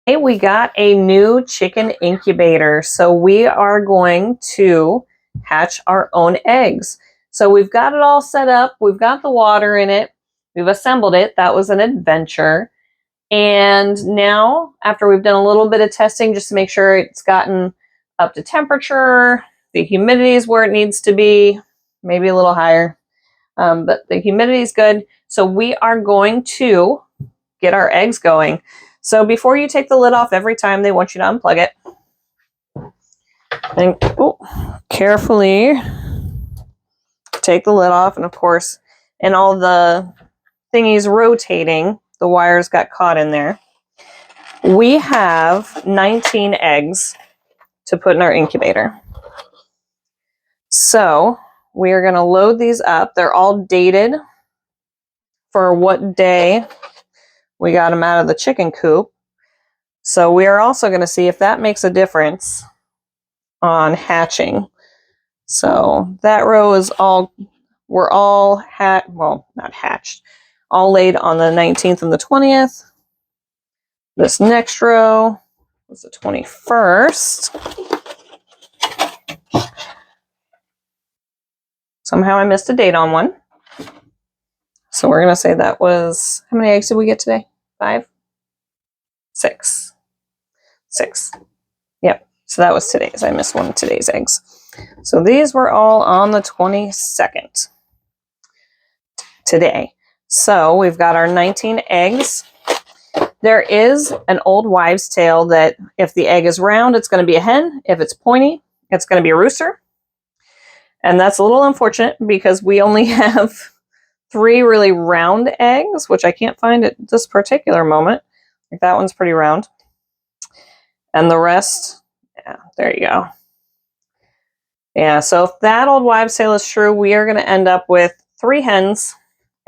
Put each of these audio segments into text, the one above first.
Hey, we got a new chicken incubator. So we are going to hatch our own eggs. So we've got it all set up. We've got the water in it. We've assembled it. That was an adventure. And now, after we've done a little bit of testing just to make sure it's gotten up to temperature, the humidity is where it needs to be, maybe a little higher, but the humidity is good. So we are going to get our eggs going. So before you take the lid off every time, they want you to unplug it. And carefully take the lid off. And of course, in all the thingies rotating, the wires got caught in there. We have 19 eggs to put in our incubator. So we are going to load these up. They're all dated for what day we got them out of the chicken coop. So we are also going to see if that makes a difference on hatching. So that row is all, we're all not hatched, all laid on the 19th and the 20th. This next row was the 21st. Somehow I missed a date on one. So we're going to say that was, how many eggs did we get today? 5? 6. 6. Yep. So that was today's. I missed one of today's eggs. So these were all on the 22nd today. So we've got our 19 eggs. There is an old wives' tale that if the egg is round, it's going to be a hen. If it's pointy, it's going to be a rooster. And that's a little unfortunate because we only have 3 really round eggs, which I can't find at this particular moment. Like that one's pretty round. And the rest, yeah, there you go. Yeah, so if that old wives' tale is true, we are going to end up with 3 hens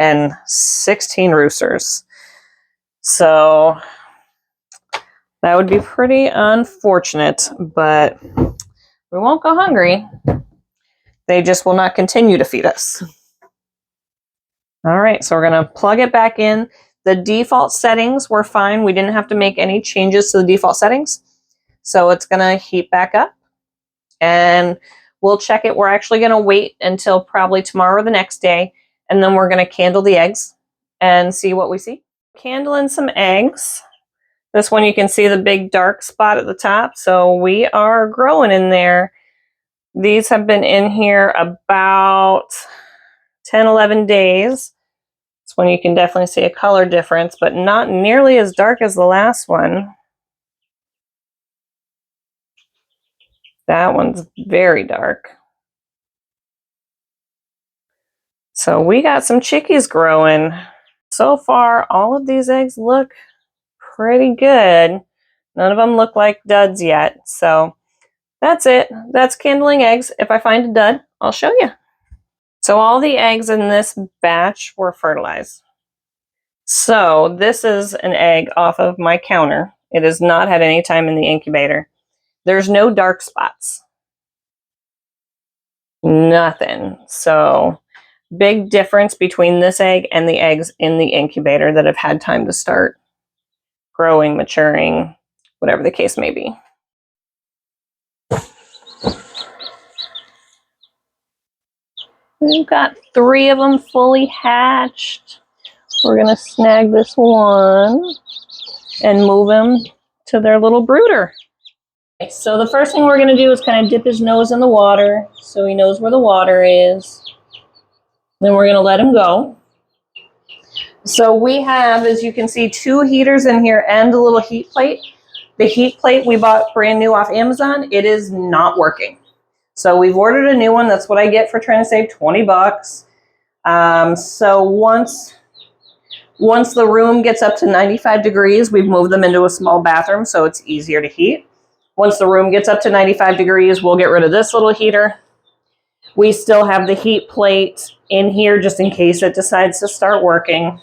and 16 roosters. So that would be pretty unfortunate, but we won't go hungry. They just will not continue to feed us. All right, so we're going to plug it back in. The default settings were fine. We didn't have to make any changes to the default settings. So it's going to heat back up and we'll check it. We're actually going to wait until probably tomorrow or the next day, and then we're going to candle the eggs and see what we see. Candling some eggs. This one you can see the big dark spot at the top. So we are growing in there. These have been in here about 10, 11 days. That's when you can definitely see a color difference, but not nearly as dark as the last one. That one's very dark. So we got some chickies growing. So far, all of these eggs look pretty good. None of them look like duds yet. So that's it. That's candling eggs. If I find a dud, I'll show you. So all the eggs in this batch were fertilized. So this is an egg off of my counter. It has not had any time in the incubator. There's no dark spots. Nothing. So big difference between this egg and the eggs in the incubator that have had time to start growing, maturing, whatever the case may be. We've got 3 of them fully hatched. We're going to snag this one and move him to their little brooder. Okay, so the first thing we're going to do is kind of dip his nose in the water so he knows where the water is. Then we're going to let him go. So we have, as you can see, 2 heaters in here and a little heat plate. The heat plate we bought brand new off Amazon. It is not working. So we've ordered a new one. That's what I get for trying to save 20 bucks. So once the room gets up to 95 degrees, we've moved them into a small bathroom so it's easier to heat. Once the room gets up to 95 degrees, we'll get rid of this little heater. We still have the heat plate in here just in case it decides to start working.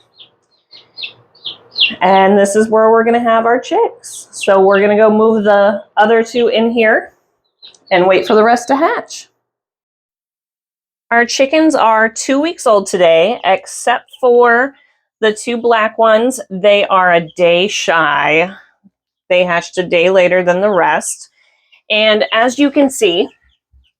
And this is where we're going to have our chicks. So we're going to go move the other 2 in here and wait for the rest to hatch. Our chickens are 2 weeks old today, except for the 2 black ones. They are a day shy. They hatched a day later than the rest. And as you can see,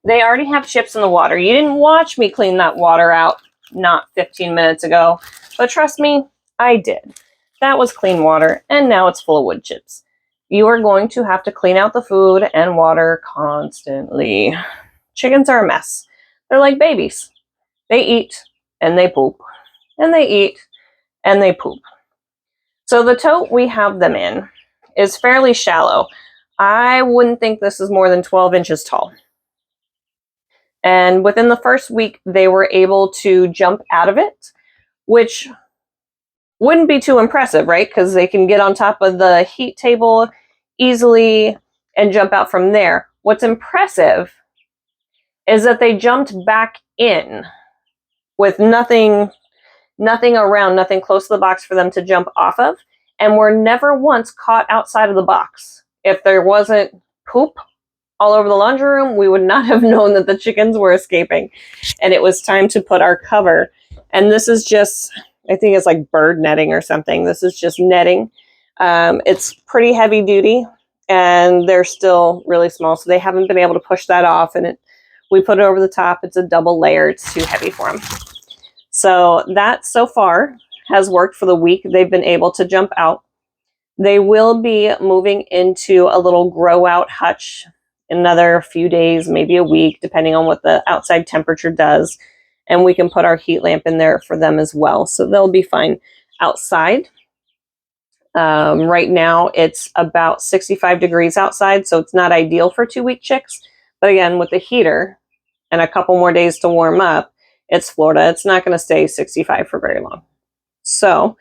they already have chips in the water. You didn't watch me clean that water out not 15 minutes ago, but trust me, I did. That was clean water, and now it's full of wood chips. You are going to have to clean out the food and water constantly. Chickens are a mess. They're like babies. They eat and they poop, and they eat and they poop. So the tote we have them in is fairly shallow. I wouldn't think this is more than 12 inches tall. And within the first week, they were able to jump out of it, which wouldn't be too impressive, right? Because they can get on top of the heat table easily and jump out from there. What's impressive is that they jumped back in with nothing around, nothing close to the box for them to jump off of, and were never once caught outside of the box. If there wasn't poop all over the laundry room, we would not have known that the chickens were escaping. And it was time to put our cover. And this is just, I think it's like bird netting or something. This is just netting. It's pretty heavy duty, and they're still really small, so they haven't been able to push that off. And we put it over the top. It's a double layer. It's too heavy for them. So that so far has worked for the week they've been able to jump out. They will be moving into a little grow out hutch in another few days, maybe a week, depending on what the outside temperature does. And we can put our heat lamp in there for them as well. So they'll be fine outside. Right now it's about 65 degrees outside, so it's not ideal for 2-week chicks. But again, with the heater and a couple more days to warm up, it's Florida. It's not going to stay 65 for very long. So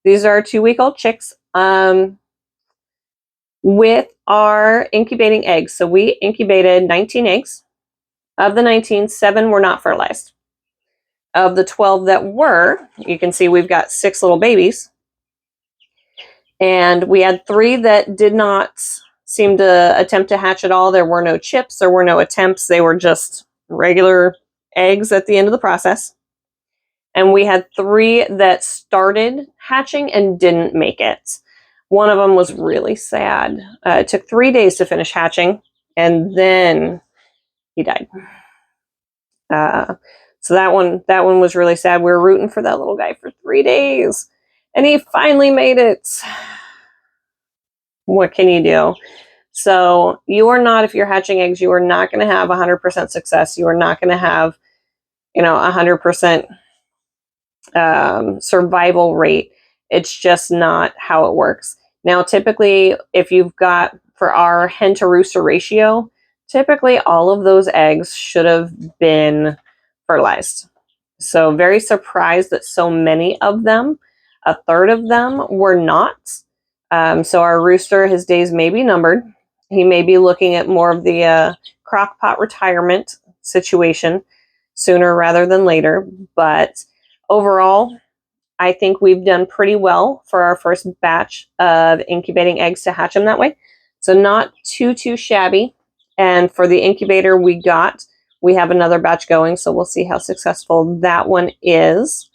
these are 2-week-old chicks. With our incubating eggs. So we incubated 19 eggs. Of the 19, 7 were not fertilized. Of the 12 that were, you can see we've got 6 little babies. And we had 3 that did not seem to attempt to hatch at all. There were no chips. There were no attempts. They were just regular eggs at the end of the process. And we had 3 that started hatching and didn't make it. One of them was really sad. It took 3 days to finish hatching, and then he died. So that one was really sad. We were rooting for that little guy for 3 days, and he finally made it. What can you do? So you are not, if you're hatching eggs, you are not going to have 100% success. You are not going to have, 100% survival rate. It's just not how it works. Now, typically, if you've got, for our hen to rooster ratio, typically all of those eggs should have been fertilized. So very surprised that so many of them, a third of them, were not. So our rooster, his days may be numbered. He may be looking at more of the crock pot retirement situation sooner rather than later. But overall, I think we've done pretty well for our first batch of incubating eggs to hatch them that way. So not too shabby. And for the incubator we have another batch going, so we'll see how successful that one is.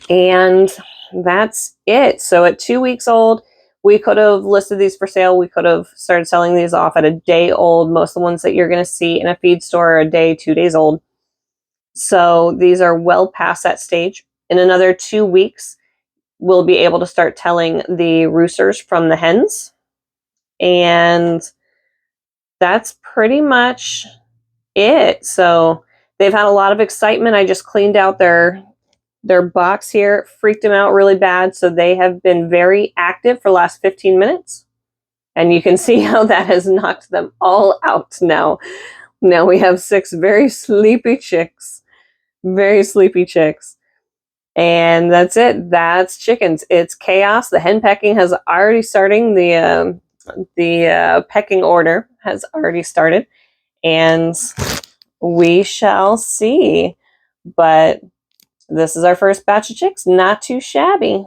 And that's it. So at 2 weeks old, we could have listed these for sale. We could have started selling these off at a day old. Most of the ones that you're going to see in a feed store are a day, 2 days old. So these are well past that stage. In another 2 weeks, we'll be able to start telling the roosters from the hens. And that's pretty much it. So they've had a lot of excitement. I just cleaned out their box here. It freaked them out really bad. So they have been very active for the last 15 minutes. And you can see how that has knocked them all out now. Now we have 6 very sleepy chicks. Very sleepy chicks. And that's it. That's chickens. It's chaos. The hen pecking has already starting. The pecking order has already started. And we shall see. But this is our first batch of chicks. Not too shabby.